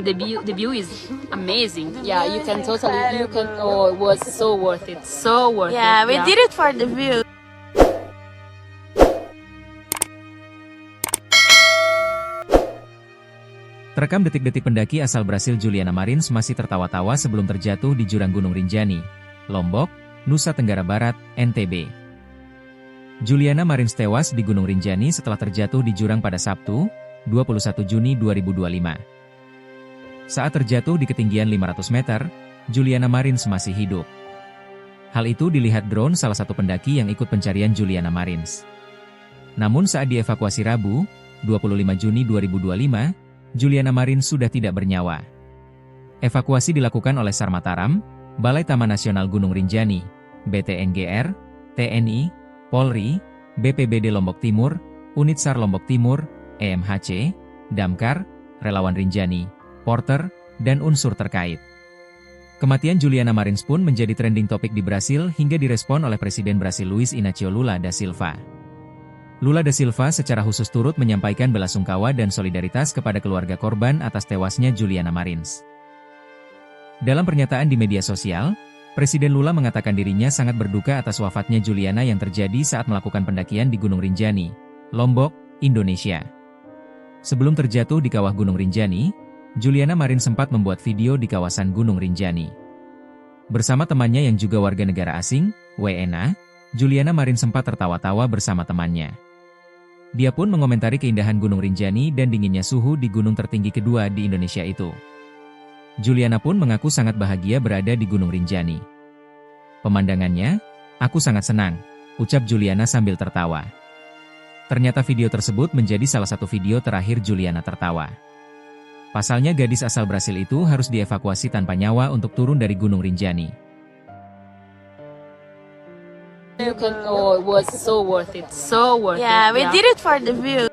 The view is amazing. Yeah, you can oh, it was so worth it. So worth it. Yeah, we did it for the view. Terekam detik-detik pendaki asal Brasil Juliana Marins masih tertawa-tawa sebelum terjatuh di jurang Gunung Rinjani, Lombok, Nusa Tenggara Barat, NTB. Juliana Marins tewas di Gunung Rinjani setelah terjatuh di jurang pada Sabtu, 21 Juni 2025. Saat terjatuh di ketinggian 500 meter, Juliana Marins masih hidup. Hal itu dilihat drone salah satu pendaki yang ikut pencarian Juliana Marins. Namun saat dievakuasi Rabu, 25 Juni 2025, Juliana Marins sudah tidak bernyawa. Evakuasi dilakukan oleh SAR Mataram, Balai Taman Nasional Gunung Rinjani, BTNGR, TNI, Polri, BPBD Lombok Timur, Unit SAR Lombok Timur, EMHC, Damkar, Relawan Rinjani, Porter, dan unsur terkait. Kematian Juliana Marins pun menjadi trending topik di Brasil hingga direspon oleh Presiden Brasil Luiz Inácio Lula da Silva. Lula da Silva secara khusus turut menyampaikan belasungkawa dan solidaritas kepada keluarga korban atas tewasnya Juliana Marins. Dalam pernyataan di media sosial, Presiden Lula mengatakan dirinya sangat berduka atas wafatnya Juliana yang terjadi saat melakukan pendakian di Gunung Rinjani, Lombok, Indonesia. Sebelum terjatuh di kawah Gunung Rinjani, Juliana Marins sempat membuat video di kawasan Gunung Rinjani. Bersama temannya yang juga warga negara asing, WNA, Juliana Marins sempat tertawa-tawa bersama temannya. Dia pun mengomentari keindahan Gunung Rinjani dan dinginnya suhu di gunung tertinggi kedua di Indonesia itu. Juliana pun mengaku sangat bahagia berada di Gunung Rinjani. Pemandangannya, aku sangat senang, ucap Juliana sambil tertawa. Ternyata video tersebut menjadi salah satu video terakhir Juliana tertawa. Pasalnya gadis asal Brasil itu harus dievakuasi tanpa nyawa untuk turun dari Gunung Rinjani. Oh, it was so worth it. So worth it. Yeah, we did it for the view.